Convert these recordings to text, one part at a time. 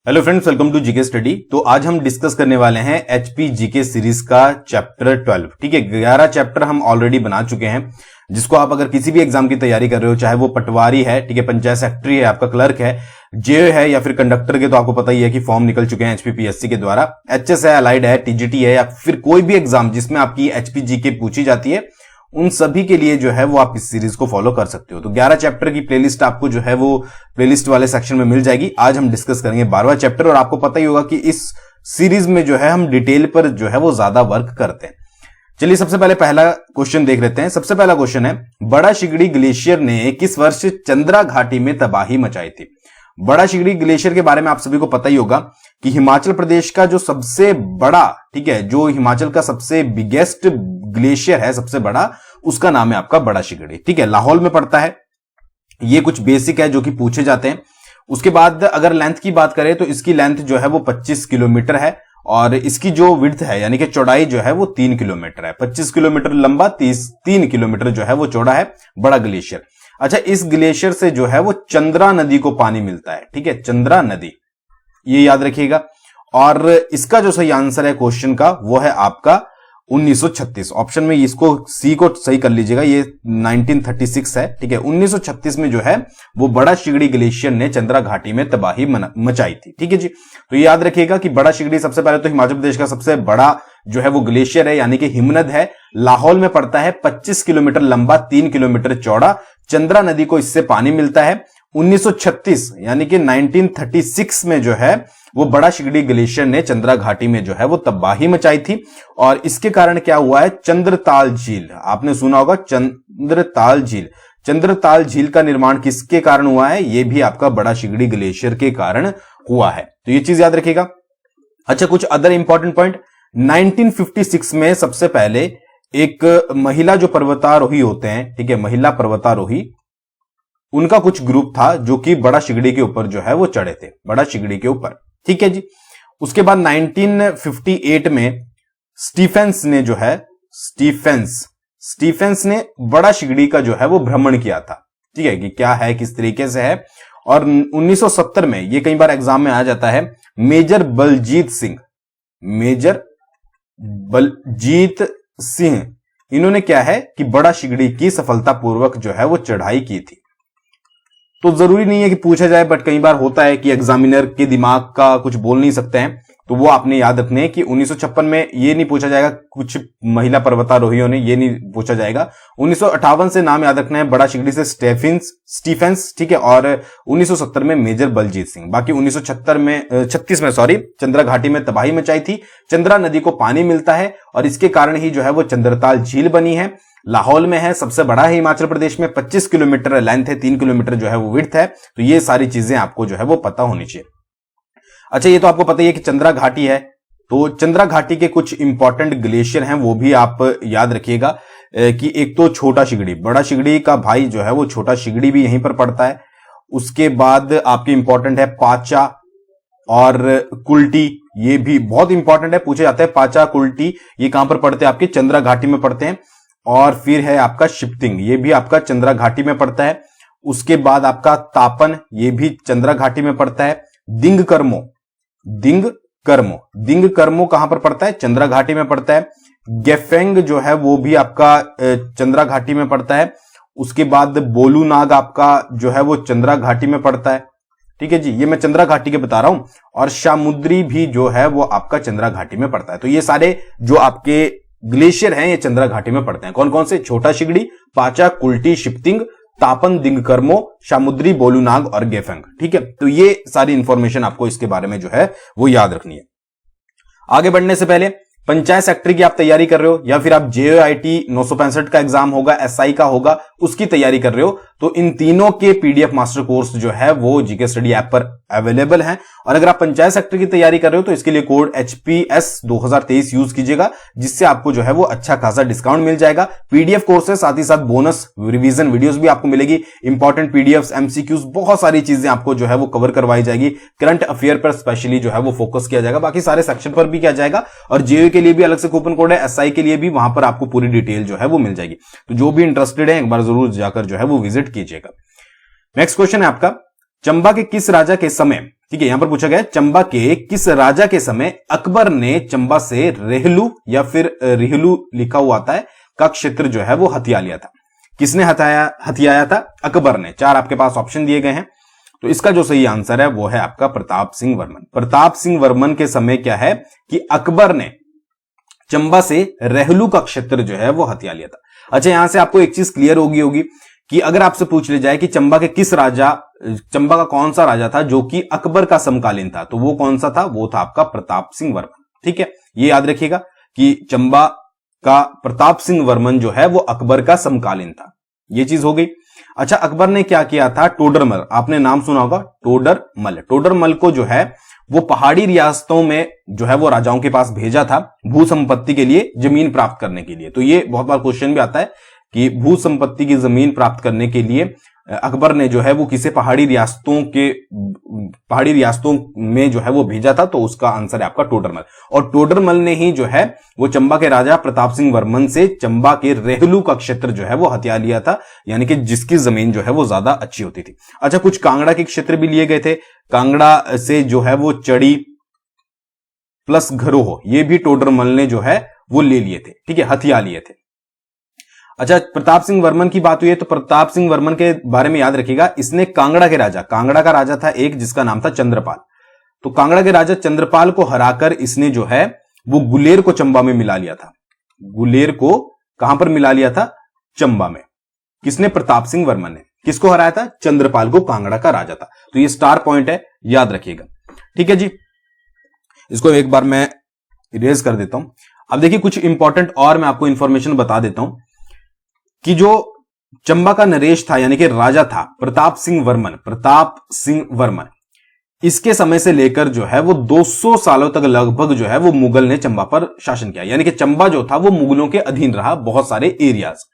Hello friends, welcome to GK study. तो आज हम डिस्कस करने वाले हैं एचपी जीके सीरीज का चैप्टर 12। ठीक है, 11 चैप्टर हम ऑलरेडी बना चुके हैं, जिसको आप अगर किसी भी एग्जाम की तैयारी कर रहे हो, चाहे वो पटवारी है, ठीक है, पंचायत सेक्रेटरी है, आपका क्लर्क है, जेओ है या फिर कंडक्टर के, तो आपको पता ही है कि फॉर्म निकल चुके हैं एचपीपीएससी के द्वारा। एचएस है, अलाइड है, टीजीटी है, या फिर कोई भी एग्जाम जिसमें आपकी एचपी जीके पूछी जाती है, उन सभी के लिए जो है वो आप इस सीरीज को फॉलो कर सकते हो। तो 11 चैप्टर की प्लेलिस्ट आपको जो है वो प्लेलिस्ट वाले सेक्शन में मिल जाएगी। आज हम डिस्कस करेंगे 12वां चैप्टर, और आपको पता ही होगा कि इस सीरीज में जो है हम डिटेल पर जो है वो ज्यादा वर्क करते हैं। चलिए सबसे पहले पहला क्वेश्चन देख लेते हैं। सबसे पहला क्वेश्चन है, बड़ा शिगड़ी ग्लेशियर ने किस वर्ष चंद्रा घाटी में तबाही मचाई थी? बड़ा शिगड़ी ग्लेशियर के बारे में आप सभी को पता ही होगा कि हिमाचल प्रदेश का जो सबसे बड़ा, ठीक है, जो हिमाचल का सबसे बिगेस्ट ग्लेशियर है, सबसे बड़ा, उसका नाम है आपका बड़ा शिगड़ी। ठीक है, लाहौल में पड़ता है। ये कुछ बेसिक है जो कि पूछे जाते हैं। उसके बाद अगर लेंथ की बात करें तो इसकी लेंथ जो है वो 25 किलोमीटर है, और इसकी जो विड्थ है यानी कि चौड़ाई जो है वो 3 किलोमीटर है। 25 किलोमीटर लंबा, 3 किलोमीटर जो है वो चौड़ा है बड़ा ग्लेशियर। अच्छा, इस ग्लेशियर से जो है वो चंद्रा नदी को पानी मिलता है। ठीक है, चंद्रा नदी, ये याद रखिएगा। और इसका जो सही आंसर है क्वेश्चन का वो है आपका 1936। ऑप्शन में इसको सी को सही कर लीजिएगा, ये 1936 है। ठीक है, 1936 में जो है वो बड़ा शिगड़ी ग्लेशियर ने चंद्रा घाटी में तबाही मचाई थी। ठीक है जी, तो ये याद रखिएगा कि बड़ा शिगड़ी सबसे पहले तो हिमाचल प्रदेश का सबसे बड़ा जो है वो ग्लेशियर है, यानी कि हिमनद है। लाहौल में पड़ता है, 25 किलोमीटर लंबा, 3 किलोमीटर चौड़ा। चंद्रा नदी को इससे पानी मिलता है। 1936 यानी कि 1936 में जो है वो बड़ा शिगड़ी ग्लेशियर ने चंद्रा घाटी में जो है वो तबाही मचाई थी, और इसके कारण क्या हुआ है, चंद्रताल झील, आपने सुना होगा चंद्रताल झील। चंद्रताल झील का निर्माण किसके कारण हुआ है? ये भी आपका बड़ा शिगड़ी ग्लेशियर के कारण हुआ है, तो ये चीज याद रखिएगा। अच्छा, कुछ अदर इंपॉर्टेंट पॉइंट। 1956 में सबसे पहले एक महिला जो पर्वतारोही होते हैं, ठीक है, महिला पर्वतारोही, उनका कुछ ग्रुप था जो कि बड़ा शिगड़ी के ऊपर जो है वो चढ़े थे, बड़ा शिगड़ी के ऊपर। ठीक है जी। उसके बाद 1958 में स्टीफेंस ने जो है, स्टीफेंस ने बड़ा शिगड़ी का जो है वो भ्रमण किया था। ठीक है, कि क्या है, किस तरीके से है। और 1970 में, ये कई बार एग्जाम में आ जाता है, मेजर बलजीत सिंह, इन्होंने क्या है कि बड़ा शिगड़ी की सफलतापूर्वक जो है वो चढ़ाई की थी। तो जरूरी नहीं है कि पूछा जाए, बट कई बार होता है कि एग्जामिनर के दिमाग का कुछ बोल नहीं सकते हैं, तो वो आपने याद रखने हैं कि 1956 में ये नहीं पूछा जाएगा कुछ महिला पर्वतारोहियों ने, ये नहीं पूछा जाएगा। 1958 से नाम याद रखना है बड़ा शिगड़ी से स्टीफेंस, ठीक है, और 1970 में मेजर बलजीत सिंह। बाकी 1936 में चंद्रा घाटी में तबाही मचाई थी। चंद्रा नदी को पानी मिलता है, और इसके कारण ही जो है वो चंद्रताल झील बनी है। लाहौल में है, सबसे बड़ा है हिमाचल प्रदेश में, 25 किलोमीटर लेंथ है, 3 किलोमीटर जो है वो विड्थ है। तो ये सारी चीजें आपको जो है वो पता होनी चाहिए। अच्छा, ये तो आपको पता ही है कि चंद्रा घाटी है, तो चंद्रा घाटी के कुछ इंपॉर्टेंट ग्लेशियर हैं, वो भी आप याद रखिएगा कि एक तो छोटा शिगड़ी, बड़ा शिगड़ी का भाई जो है वो छोटा शिगड़ी भी यहीं पर पड़ता है। उसके बाद आपके इंपॉर्टेंट है पाचा और कुल्टी, ये भी बहुत इंपॉर्टेंट है, पूछे जाते हैं पाचा कुल्टी, ये कहां पर पड़ते हैं? आपके चंद्रा घाटी में पड़ते हैं। और फिर है आपका शिप्तिंग, ये भी आपका चंद्रा घाटी में पड़ता है। उसके बाद आपका तापन, ये भी चंद्रा घाटी में पड़ता है। दिंग कर्मो कहां पर पड़ता है? चंद्रा घाटी में पड़ता है। गेफेंग जो है वो भी आपका चंद्रा घाटी में पड़ता है। उसके बाद बोलू नाग आपका जो है वो चंद्रा घाटी में पड़ता है। ठीक है जी, ये मैं चंद्रा घाटी के बता रहा हूं। और शामुद्री भी जो है वो आपका चंद्रा घाटी में पड़ता है। तो ये सारे जो आपके ग्लेशियर हैं ये चंद्रा घाटी में पड़ते हैं। कौन कौन से? छोटा शिगड़ी, पाचा, कुल्टी, शिप्तिंग, तापन, दिंगकर्मो, शामुद्री, बोलूनाग और गेफेंग। ठीक है, तो ये सारी इंफॉर्मेशन आपको इसके बारे में जो है वो याद रखनी है। आगे बढ़ने से पहले, पंचायत सेक्रेटरी की आप तैयारी कर रहे हो, या फिर आप JOIT 965 का एग्जाम होगा, SI का होगा, उसकी तैयारी कर रहे हो, तो इन तीनों के PDF मास्टर कोर्स जो है वो जीके स्टडी ऐप पर अवेलेबल हैं। और अगर आप पंचायत सेक्रेटरी की तैयारी कर रहे हो तो इसके लिए कोड HPS 2023 यूज कीजिएगा, जिससे आपको जो है वो अच्छा खासा डिस्काउंट मिल जाएगा। PDF कोर्स है, साथ ही साथ बोनस रिवीजन वीडियोस भी आपको मिलेगी, इंपॉर्टेंट PDFs, MCQs, बहुत सारी चीजें आपको जो है वो कवर करवाई जाएगी। करंट अफेयर पर स्पेशली जो है वो फोकस किया जाएगा, बाकी सारे सेक्शन पर भी किया जाएगा। और JOE के लिए भी अलग से कूपन कोड है, SI के लिए भी, वहां पर आपको पूरी डिटेल जो है वो मिल जाएगी। तो जो भी इंटरेस्टेड है एक बार जरूर जाकर जो है वो विजिट कीजिएगा। नेक्स्ट क्वेश्चन है आपका, चंबा के किस राजा के समय ठीक है, यहां पर पूछा गया चंबा के किस राजा के समय अकबर ने चंबा से रेहलू या फिर रिहलू लिखा हुआ आता है का क्षेत्र जो है वो हथिया लिया था। किसने हथियाया था? अकबर ने। 4 आपके पास ऑप्शन दिए गए हैं, तो इसका जो सही आंसर है वो है आपका प्रताप सिंह वर्मन। प्रताप सिंह वर्मन के समय क्या है कि अकबर ने चंबा से रेहलू का क्षेत्र जो है वो हथिया लिया था। अच्छा, यहां से आपको एक चीज क्लियर होगी कि अगर आपसे पूछ ले जाए कि चंबा का कौन सा राजा था जो कि अकबर का समकालीन था, तो वो कौन सा था? वो था आपका प्रताप सिंह वर्मन। ठीक है, ये याद रखिएगा कि चंबा का प्रताप सिंह वर्मन जो है वो अकबर का समकालीन था। ये चीज हो गई। अच्छा, अकबर ने क्या किया था? टोडरमल, आपने नाम सुना होगा टोडरमल। टोडरमल को जो है वो पहाड़ी रियासतों में जो है वो राजाओं के पास भेजा था भू संपत्ति के लिए, जमीन प्राप्त करने के लिए। तो ये बहुत बार क्वेश्चन भी आता है कि भू संपत्ति की जमीन प्राप्त करने के लिए अकबर ने जो है वो किसे पहाड़ी रियासतों में जो है वो भेजा था, तो उसका आंसर है आपका टोडरमल। और टोडरमल ने ही जो है वो चंबा के राजा प्रताप सिंह वर्मन से चंबा के रेहलू का क्षेत्र जो है वो हथिया लिया था, यानी कि जिसकी जमीन जो है वो ज्यादा अच्छी होती थी। अच्छा, कुछ कांगड़ा के क्षेत्र भी लिए गए थे। कांगड़ा से जो है वो चड़ी प्लस घरोह, ये भी टोडरमल ने जो है वो ले लिए थे। ठीक है, हथिया लिए थे। अच्छा, प्रताप सिंह वर्मन की बात हुई है तो प्रताप सिंह वर्मन के बारे में याद रखिएगा, इसने कांगड़ा का राजा था एक जिसका नाम था चंद्रपाल। तो कांगड़ा के राजा चंद्रपाल को हराकर इसने जो है वो गुलेर को चंबा में मिला लिया था। गुलेर को कहां पर मिला लिया था? चंबा में। किसने? प्रताप सिंह वर्मन ने। किसको हराया था? चंद्रपाल को, कांगड़ा का राजा था। तो ये स्टार पॉइंट है, याद रखिएगा। ठीक है जी, इसको एक बार मैं इरेज कर देता हूं। अब देखिए कुछ इंपॉर्टेंट और मैं आपको इंफॉर्मेशन बता देता हूं कि जो चंबा का नरेश था यानी कि राजा था प्रताप सिंह वर्मन, इसके समय से लेकर जो है वो 200 सालों तक लगभग जो है वो मुगल ने चंबा पर शासन किया, यानी कि चंबा जो था वो मुगलों के अधीन रहा बहुत सारे एरियाज।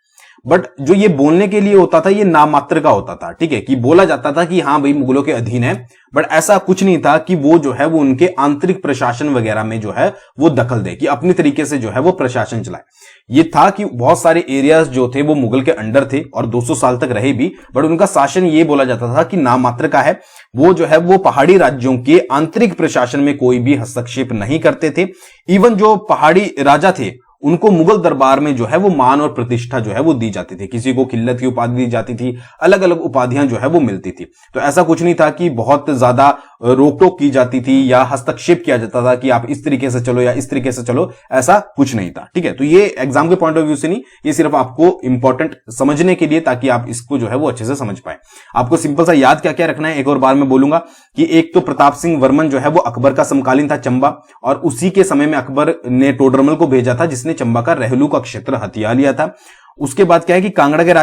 बट जो ये बोलने के लिए होता था ये नामात्र का होता था। ठीक है, कि बोला जाता था कि हाँ भाई मुगलों के अधीन है, बट ऐसा कुछ नहीं था कि वो जो है वो उनके आंतरिक प्रशासन वगैरह में जो है वो दखल दे, कि अपनी तरीके से जो है वो प्रशासन चलाए। ये था कि बहुत सारे एरियाज जो थे वो मुगल के अंडर थे और 200 साल तक रहे भी, बट उनका शासन ये बोला जाता था कि नामात्र का है। वो जो है वो पहाड़ी राज्यों के आंतरिक प्रशासन में कोई भी हस्तक्षेप नहीं करते थे। इवन जो पहाड़ी राजा थे उनको मुगल दरबार में जो है वो मान और प्रतिष्ठा जो है वो दी जाती थी। किसी को खिल्लत की उपाधि दी जाती थी, अलग अलग उपाधियां जो है वो मिलती थी। तो ऐसा कुछ नहीं था कि बहुत ज्यादा रोक टोक की जाती थी या हस्तक्षेप किया जाता था कि आप इस तरीके से चलो या इस तरीके से चलो, ऐसा कुछ नहीं था। ठीक है, तो ये एग्जाम के पॉइंट ऑफ व्यू से नहीं, ये सिर्फ आपको इंपॉर्टेंट समझने के लिए, ताकि आप इसको जो है वो अच्छे से समझ पाए। आपको सिंपल सा याद क्या क्या रखना है, एक और बार मैं बोलूंगा कि एक तो प्रताप सिंह वर्मन जो है वो अकबर का समकालीन था चंबा, और उसी के समय में अकबर ने टोडरमल को भेजा था जिसने चंबा का रेहलू का क्षेत्र हथिया लिया था। उसके बाद क्या है कि कांगड़ा के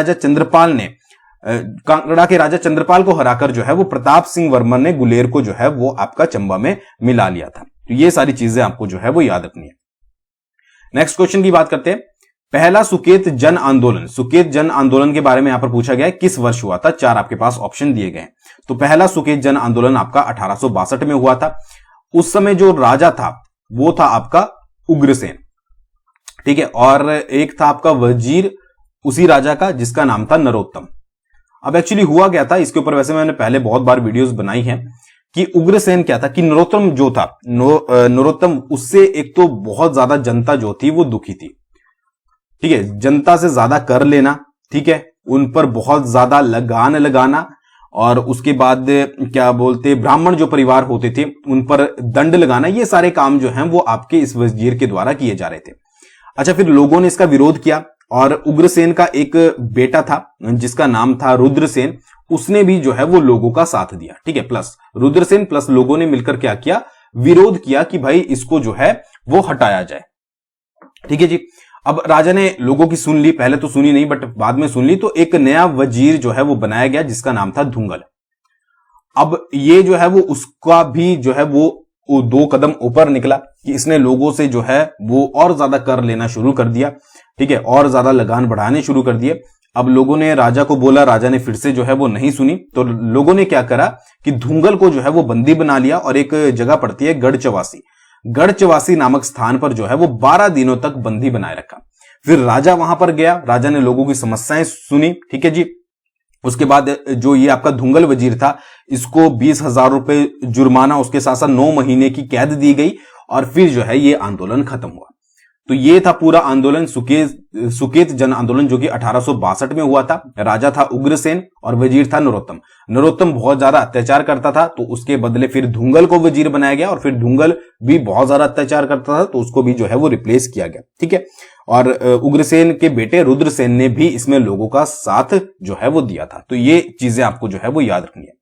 राजा चंद्रपाल को हराकर जो है वो प्रताप सिंह वर्मन ने गुलेर को जो है वो आपका चंबा में मिला लिया था। तो ये सारी चीजें आपको जो है वो याद रखनी है। नेक्स्ट क्वेश्चन की बात करते हैं। पहला सुकेत जन आंदोलन के बारे में यहां पर पूछा गया है, किस वर्ष हुआ था? 4 आपके पास ऑप्शन दिए गए हैं। तो पहला सुकेत जन आंदोलन आपका 1862 में हुआ था। उस समय जो राजा था वो था आपका उग्रसेन। ठीक है, और एक था आपका वजीर उसी राजा का जिसका नाम था नरोत्तम। अब एक्चुअली हुआ क्या था, इसके ऊपर वैसे मैंने पहले बहुत बार वीडियोस बनाई हैं कि उग्रसेन क्या था कि नरोत्तम जो था नरोत्तम, उससे एक तो बहुत ज्यादा जनता जो थी वो दुखी थी। ठीक है, जनता से ज्यादा कर लेना, ठीक है, उन पर बहुत ज्यादा लगान लगाना, और उसके बाद क्या बोलते ब्राह्मण जो परिवार होते थे उन पर दंड लगाना, ये सारे काम जो हैं वो आपके इस वजीर के द्वारा किए जा रहे थे। अच्छा, फिर लोगों ने इसका विरोध किया और उग्रसेन का एक बेटा था जिसका नाम था रुद्रसेन, उसने भी जो है वो लोगों का साथ दिया। ठीक है, प्लस रुद्रसेन प्लस लोगों ने मिलकर क्या किया, विरोध किया कि भाई इसको जो है वो हटाया जाए। ठीक है जी, अब राजा ने लोगों की सुन ली, पहले तो सुनी नहीं बट बाद में सुन ली, तो एक नया वजीर जो है वो बनाया गया जिसका नाम था धुंगल। अब ये जो है वो उसका भी जो है वो 2 कदम ऊपर निकला कि इसने लोगों से जो है वो और ज्यादा कर लेना शुरू कर दिया। ठीक है, और ज्यादा लगान बढ़ाने शुरू कर दिए। अब लोगों ने राजा को बोला, राजा ने फिर से जो है वो नहीं सुनी, तो लोगों ने क्या करा कि धुंगल को जो है वो बंदी बना लिया और एक जगह पड़ती है गढ़चवासी नामक स्थान पर जो है वो 12 दिनों तक बंदी बनाए रखा। फिर राजा वहां पर गया, राजा ने लोगों की समस्याएं सुनी। ठीक है जी, उसके बाद जो ये आपका धुंगल वजीर था, इसको 20,000 रुपए जुर्माना, उसके साथ साथ 9 महीने की कैद दी गई और फिर जो है ये आंदोलन खत्म हुआ। तो ये था पूरा आंदोलन, सुकेत जन आंदोलन, जो कि 1862 में हुआ था। राजा था उग्रसेन और वजीर था नरोत्तम। नरोत्तम बहुत ज्यादा अत्याचार करता था, तो उसके बदले फिर धुंगल को वजीर बनाया गया, और फिर धुंगल भी बहुत ज्यादा अत्याचार करता था, तो उसको भी जो है वो रिप्लेस किया गया। ठीक है, और उग्रसेन के बेटे रुद्रसेन ने भी इसमें लोगों का साथ जो है वो दिया था। तो ये चीजें आपको जो है वो याद रखनी है।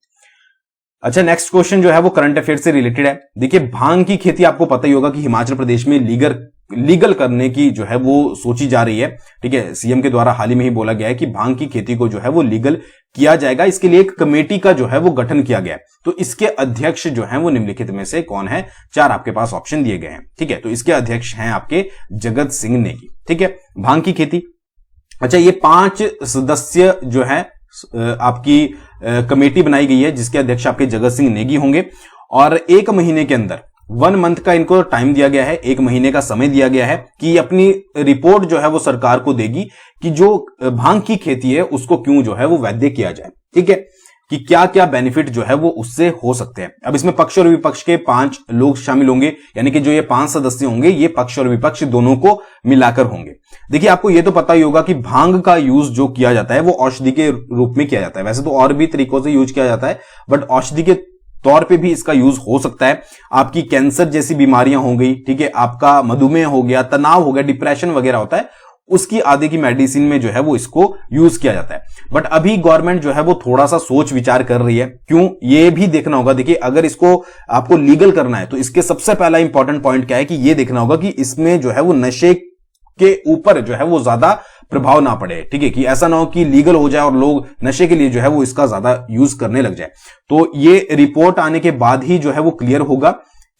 अच्छा, नेक्स्ट क्वेश्चन जो है वो करंट अफेयर से रिलेटेड है। देखिए, भांग की खेती आपको पता ही होगा कि हिमाचल प्रदेश में लीगल करने की जो है वो सोची जा रही है। ठीक है, सीएम के द्वारा हाल ही में ही बोला गया है कि भांग की खेती को जो है वो लीगल किया जाएगा। इसके लिए एक कमेटी का जो है वो गठन किया गया है। तो इसके अध्यक्ष जो है वो निम्नलिखित में से कौन है? 4 आपके पास ऑप्शन दिए गए हैं। ठीक है, तो इसके अध्यक्ष हैं आपके जगत सिंह नेगी। ठीक है, भांग की खेती। अच्छा, ये 5 सदस्य जो है आपकी कमेटी बनाई गई है, जिसके अध्यक्ष आपके जगत सिंह नेगी होंगे, और 1 महीने के अंदर 1 मंथ का इनको टाइम दिया गया है, 1 महीने का समय दिया गया है कि अपनी रिपोर्ट जो है वो सरकार को देगी कि जो भांग की खेती है उसको क्यों जो है वो वैध किया जाए। ठीक है, कि क्या क्या बेनिफिट जो है वो उससे हो सकते हैं। अब इसमें पक्ष और विपक्ष के 5 लोग शामिल होंगे, यानी कि जो ये 5 सदस्य होंगे ये पक्ष और विपक्ष दोनों को मिलाकर होंगे। देखिए, आपको ये तो पता ही होगा कि भांग का यूज जो किया जाता है वो औषधि के रूप में किया जाता है। वैसे तो और भी तरीकों से यूज किया जाता है, बट औषधि के तौर पे भी इसका यूज हो सकता है। आपकी कैंसर जैसी बीमारियां हो गई, ठीक है, आपका मधुमेह हो गया, तनाव हो गया, डिप्रेशन वगैरह होता है, उसकी आदि की मेडिसिन में जो है वो इसको यूज किया जाता है। बट अभी गवर्नमेंट जो है वो थोड़ा सा सोच विचार कर रही है। क्यों, ये भी देखना होगा। देखिए, अगर इसको आपको लीगल करना है तो इसके सबसे पहला इंपॉर्टेंट पॉइंट क्या है कि ये देखना होगा कि इसमें जो है वो नशे के ऊपर जो है वो ज्यादा प्रभाव ना पड़े। ठीक है, कि ऐसा ना हो कि लीगल हो जाए और लोग नशे के लिए जो है वो इसका ज्यादा यूज करने लग जाए। तो ये रिपोर्ट आने के बाद ही जो है वो क्लियर होगा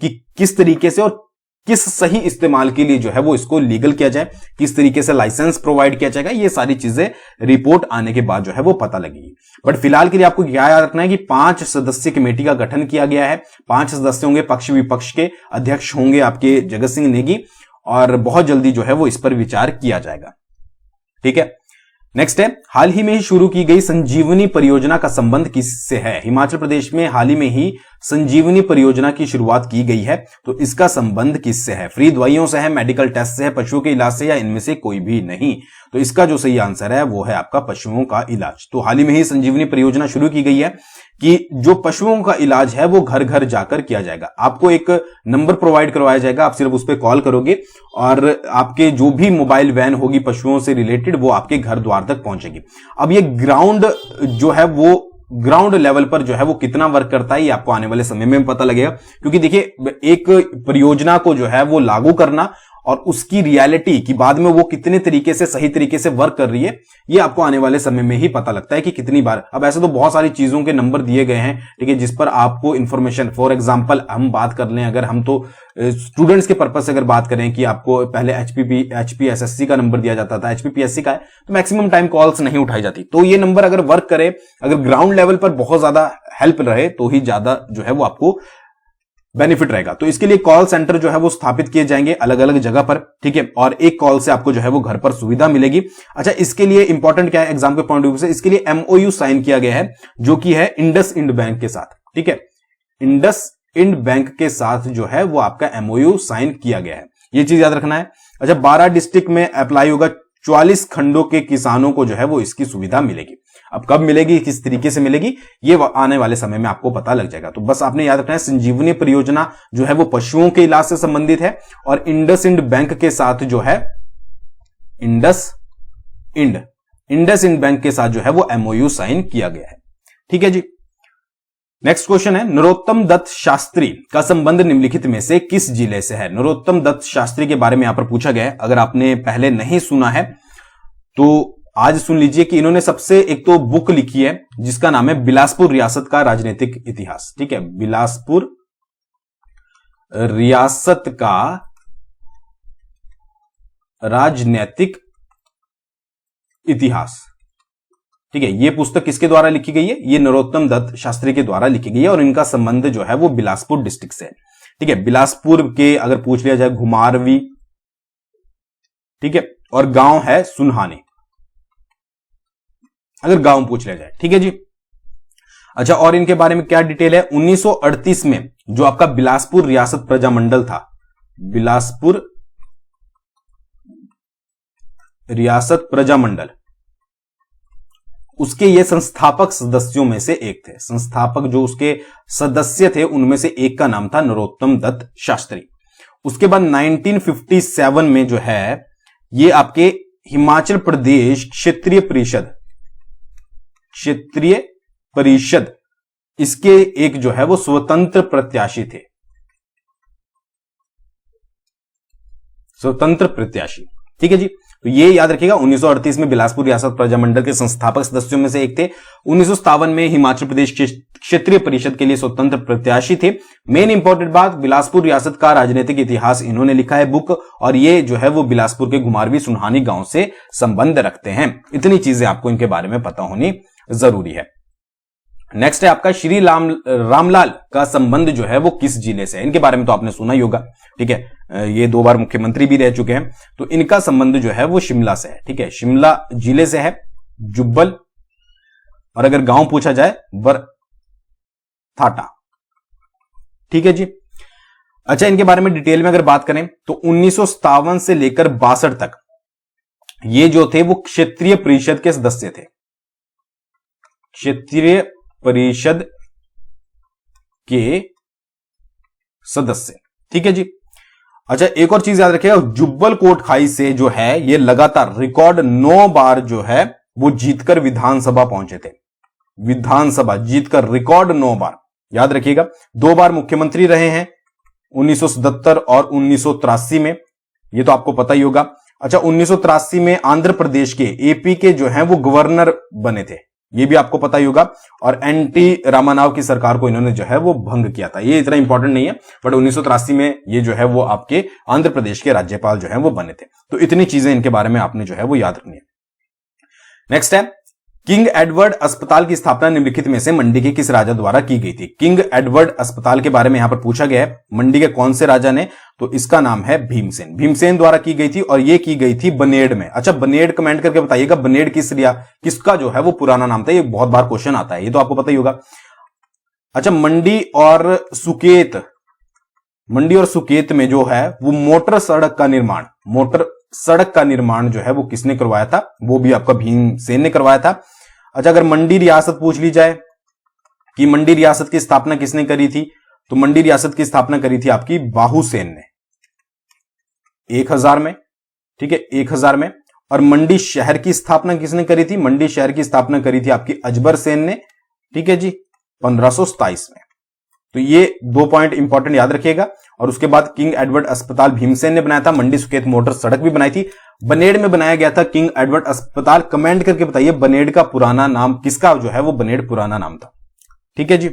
कि किस तरीके से और किस सही इस्तेमाल के लिए जो है वो इसको लीगल किया जाए, किस तरीके से लाइसेंस प्रोवाइड किया जाएगा। ये सारी चीजें रिपोर्ट आने के बाद जो है वो पता लगेगी। बट फिलहाल के लिए आपको क्या याद रखना है कि 5 सदस्य कमेटी का गठन किया गया है। 5 सदस्य होंगे, पक्ष विपक्ष के अध्यक्ष होंगे आपके जगत सिंह नेगी, और बहुत जल्दी जो है वो इस पर विचार किया जाएगा। ठीक है, नेक्स्ट है, हाल ही में ही शुरू की गई संजीवनी परियोजना का संबंध किससे है? हिमाचल प्रदेश में हाल ही में ही संजीवनी परियोजना की शुरुआत की गई है, तो इसका संबंध किससे है? फ्री दवाइयों से है, मेडिकल टेस्ट से है, पशुओं के इलाज से, या इनमें से कोई भी नहीं? तो इसका जो सही आंसर है वो है आपका पशुओं का इलाज। तो हाल ही में ही संजीवनी परियोजना शुरू की गई है कि जो पशुओं का इलाज है वो घर घर जाकर किया जाएगा। आपको एक नंबर प्रोवाइड करवाया जाएगा, आप सिर्फ उस पर कॉल करोगे और आपके जो भी मोबाइल वैन होगी पशुओं से रिलेटेड वो आपके घर द्वार तक पहुंचेगी। अब ये ग्राउंड जो है वो ग्राउंड लेवल पर जो है वो कितना वर्क करता है ये आपको आने वाले समय में पता लगेगा। क्योंकि देखिए, एक परियोजना को जो है वो लागू करना और उसकी रियलिटी की बाद में वो कितने तरीके से सही तरीके से वर्क कर रही है ये आपको आने वाले समय में ही पता लगता है कि कितनी बार। अब ऐसे तो बहुत सारी चीजों के नंबर दिए गए हैं, ठीक है, जिस पर आपको इंफॉर्मेशन, फॉर एग्जांपल हम बात कर लें, अगर हम तो स्टूडेंट्स के पर्पज से अगर बात करें कि आपको पहले एचपीएसएससी का नंबर दिया जाता था, एचपीपीएससी का है, तो मैक्सिमम टाइम कॉल्स नहीं उठाई जाती। तो ये नंबर अगर वर्क करे, अगर ग्राउंड लेवल पर बहुत ज्यादा हेल्प रहे तो ही ज्यादा जो है वो आपको बेनिफिट रहेगा। तो इसके लिए कॉल सेंटर जो है वो स्थापित किए जाएंगे अलग अलग जगह पर, ठीक है, और एक कॉल से आपको जो है वो घर पर सुविधा मिलेगी। अच्छा, इसके लिए इंपॉर्टेंट क्या है एग्जाम के पॉइंट ऑफ व्यू से? इसके लिए एमओयू साइन किया गया है, जो कि है इंडस इंड बैंक के साथ। ठीक है, इंडस इंड बैंक के साथ जो है वो आपका एमओयू साइन किया गया है, ये चीज याद रखना है। अच्छा, 12 डिस्ट्रिक्ट में अप्लाई होगा, 44 खंडों के किसानों को जो है वो इसकी सुविधा मिलेगी। अब कब मिलेगी, किस तरीके से मिलेगी, ये आने वाले समय में आपको पता लग जाएगा। तो बस आपने याद रखना है, संजीवनी परियोजना जो है वो पशुओं के इलाज से संबंधित है, और इंडस इंड बैंक के साथ जो है इंडस इंड बैंक के साथ जो है वो एमओयू साइन किया गया है। ठीक है जी। नेक्स्ट क्वेश्चन है, नरोत्तम दत्त शास्त्री का संबंध निम्नलिखित में से किस जिले से है? नरोत्तम दत्त शास्त्री के बारे में यहां पर पूछा गया है। अगर आपने पहले नहीं सुना है तो आज सुन लीजिए कि इन्होंने सबसे एक तो बुक लिखी है जिसका नाम है बिलासपुर रियासत का राजनीतिक इतिहास। ठीक है, बिलासपुर रियासत का राजनीतिक इतिहास। ठीक है, यह पुस्तक किसके द्वारा लिखी गई है? ये नरोत्तम दत्त शास्त्री के द्वारा लिखी गई है, और इनका संबंध जो है वो बिलासपुर डिस्ट्रिक्ट से है। ठीक है, बिलासपुर के अगर पूछ लिया जाए घुमारवी, ठीक है, और गांव है सुनहानी। अगर गांव पूछ लिया जाए। ठीक है जी। अच्छा, और इनके बारे में क्या डिटेल है? 1938 में जो आपका बिलासपुर रियासत प्रजामंडल था, बिलासपुर रियासत प्रजामंडल, उसके ये संस्थापक सदस्यों में से एक थे। संस्थापक जो उसके सदस्य थे उनमें से एक का नाम था नरोत्तम दत्त शास्त्री। उसके बाद 1957 में जो है ये आपके हिमाचल प्रदेश क्षेत्रीय परिषद इसके एक जो है वो स्वतंत्र प्रत्याशी थे, स्वतंत्र प्रत्याशी। ठीक है जी। तो ये याद रखिएगा, 1938 में बिलासपुर रियासत प्रजामंडल के संस्थापक सदस्यों में से एक थे। 1957 में हिमाचल प्रदेश क्षेत्रीय परिषद के लिए स्वतंत्र प्रत्याशी थे। मेन इंपॉर्टेंट बात, बिलासपुर रियासत का राजनीतिक इतिहास इन्होंने लिखा है बुक, और ये जो है वो बिलासपुर के घुमारवी सुनहानी गांव से संबंध रखते हैं। इतनी चीजें आपको इनके बारे में पता होनी जरूरी है। नेक्स्ट है आपका श्री रामलाल का संबंध जो है वो किस जिले से है? इनके बारे में तो आपने सुना ही होगा। ठीक है, ये 2 बार मुख्यमंत्री भी रह चुके हैं। तो इनका संबंध जो है वो शिमला से है। ठीक है, शिमला जिले से है, जुब्बल, और अगर गांव पूछा जाए बरथाटा। ठीक है जी। अच्छा, इनके बारे में डिटेल में अगर बात करें तो 1957 से लेकर 62 तक ये जो थे वो क्षेत्रीय परिषद के सदस्य थे, क्षेत्रीय परिषद के सदस्य। ठीक है जी। अच्छा, एक और चीज याद रखिएगा, जुब्बल कोटखाई से जो है ये लगातार रिकॉर्ड 9 बार जो है वो जीतकर विधानसभा पहुंचे थे। विधानसभा जीतकर रिकॉर्ड 9 बार, याद रखिएगा। 2 बार मुख्यमंत्री रहे हैं, 1977 और 1983 में, ये तो आपको पता ही होगा। अच्छा, 1983 में आंध्र प्रदेश के, एपी के जो है वो गवर्नर बने थे, ये भी आपको पता ही होगा। और एनटी रामाराव की सरकार को इन्होंने जो है वो भंग किया था। ये इतना इंपॉर्टेंट नहीं है, बट 1983 में ये जो है वो आपके आंध्र प्रदेश के राज्यपाल जो है वो बने थे। तो इतनी चीजें इनके बारे में आपने जो है वो याद रखनी है। नेक्स्ट है, किंग एडवर्ड अस्पताल की स्थापना निम्नलिखित में से मंडी के किस राजा द्वारा की गई थी? किंग एडवर्ड अस्पताल के बारे में यहां पर पूछा गया है, मंडी के कौन से राजा ने? तो इसका नाम है भीमसेन। भीमसेन द्वारा की गई थी, और ये की गई थी बनेड़ में। अच्छा, बनेड़ कमेंट करके बताइएगा, बनेड़ किसका जो है वो पुराना नाम था? ये बहुत बार क्वेश्चन आता है, ये तो आपको पता ही होगा। अच्छा, मंडी और सुकेत में जो है वो मोटर सड़क का निर्माण जो है वो किसने करवाया था? वो भी आपका भीमसेन ने करवाया था। अच्छा, अगर मंडी रियासत पूछ ली जाए कि मंडी रियासत की स्थापना किसने करी थी, तो मंडी रियासत की स्थापना करी थी आपकी बाहुसेन ने 1000 में। ठीक है, 1000 में। और मंडी शहर की स्थापना किसने करी थी? मंडी शहर की स्थापना करी थी आपकी अजबर सेन ने। ठीक है जी, 1527 में। तो ये 2 पॉइंट इंपॉर्टेंट याद रखिएगा। और उसके बाद किंग एडवर्ड अस्पताल भीमसेन ने बनाया था। मंडी सुकेत मोटर सड़क भी बनाई थी। बनेड़ में बनाया गया था किंग एडवर्ड अस्पताल। कमेंट करके बताइए बनेड़ का पुराना नाम किसका जो है वो बनेड़ पुराना नाम था। ठीक है जी।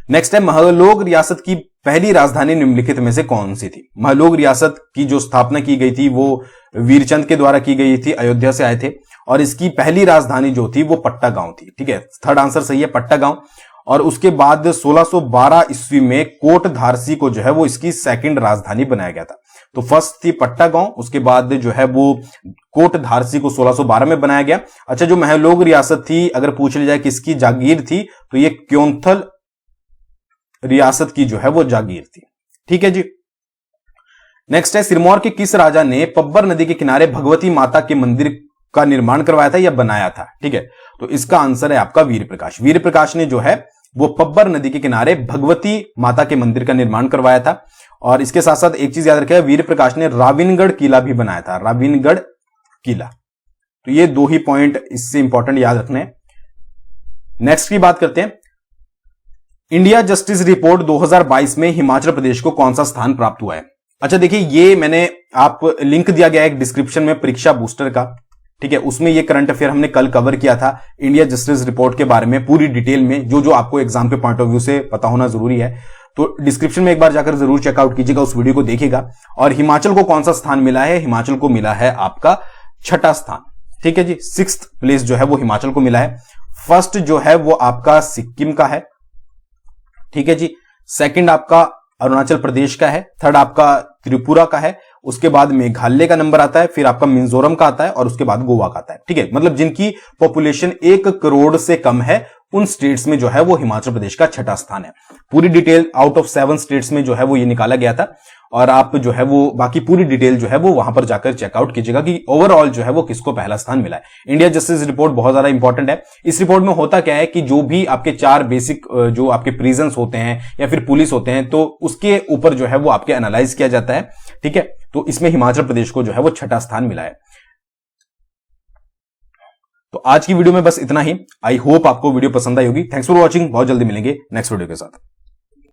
नेक्स्ट है, महलोग रियासत की पहली राजधानी निम्नलिखित में से कौन सी थी? महलोग रियासत की जो स्थापना की गई थी वो वीरचंद के द्वारा की गई थी, अयोध्या से आए थे। और इसकी पहली राजधानी जो थी वो पट्टा गांव थी। ठीक है, थर्ड आंसर सही है, पट्टा गांव। और उसके बाद 1612 ईस्वी में कोटधारसी को जो है वो इसकी सेकंड राजधानी बनाया गया था। तो फर्स्ट थी पट्टा गांव, उसके बाद जो है वो कोटधारसी को 1612 में बनाया गया। अच्छा, जो महलोग रियासत थी अगर पूछ लिया जाए किसकी जागीर थी, तो ये क्योंथल रियासत की जो है वो जागीर थी। ठीक है जी। नेक्स्ट है, सिरमौर के किस राजा ने पब्बर नदी के किनारे भगवती माता के मंदिर का निर्माण करवाया था या बनाया था? ठीक है, तो इसका आंसर है आपका वीर प्रकाश। वीर प्रकाश ने जो है वो पब्बर नदी के किनारे भगवती माता के मंदिर का निर्माण करवाया था। और इसके साथ साथ एक चीज याद रखिएगा, वीर प्रकाश ने राविनगढ़ किला भी बनाया था, राविनगढ़ किला। तो ये 2 ही पॉइंट इससे इंपॉर्टेंट याद रखने। नेक्स्ट की बात करते हैं, इंडिया जस्टिस रिपोर्ट 2022 में हिमाचल प्रदेश को कौन सा स्थान प्राप्त हुआ है? अच्छा देखिए, ये मैंने आप लिंक दिया गया है एक डिस्क्रिप्शन में परीक्षा बूस्टर का। ठीक है, उसमें ये करंट अफेयर हमने कल कवर किया था इंडिया जस्टिस रिपोर्ट के बारे में पूरी डिटेल में, जो आपको एग्जाम के पॉइंट ऑफ व्यू से पता होना जरूरी है। तो डिस्क्रिप्शन में एक बार जाकर जरूर चेकआउट कीजिएगा, उस वीडियो को देखिएगा। और हिमाचल को कौन सा स्थान मिला है? हिमाचल को मिला है आपका 6ठा स्थान। ठीक है जी, 6th प्लेस जो है वो हिमाचल को मिला है। फर्स्ट जो है वो आपका सिक्किम का है। ठीक है जी, सेकंड आपका अरुणाचल प्रदेश का है, थर्ड आपका त्रिपुरा का है। उसके बाद मेघालय का नंबर आता है, फिर आपका मिजोरम का आता है और उसके बाद गोवा का आता है। ठीक है, मतलब जिनकी पॉपुलेशन 1 करोड़ से कम है उन स्टेट्स में जो है वो हिमाचल प्रदेश का छठा स्थान है। पूरी डिटेल आउट ऑफ 7 स्टेट्स में जो है वो ये निकाला गया था और आप जो है वो बाकी पूरी डिटेल जो है वो वहां पर जाकर चेकआउट कीजिएगा कि ओवरऑल जो है वो किसको पहला स्थान मिला है। इंडिया जस्टिस रिपोर्ट बहुत ज्यादा इंपॉर्टेंट है। इस रिपोर्ट में होता क्या है कि जो भी आपके 4 बेसिक जो आपके प्रिजन्स होते हैं या फिर पुलिस होते हैं तो उसके ऊपर जो है वो आपके एनालाइज किया जाता है। ठीक है, तो इसमें हिमाचल प्रदेश को जो है वो छठा स्थान मिला है। तो आज की वीडियो में बस इतना ही। आई होप आपको वीडियो पसंद आई होगी। Thanks for watching. बहुत जल्दी मिलेंगे नेक्स्ट वीडियो के साथ।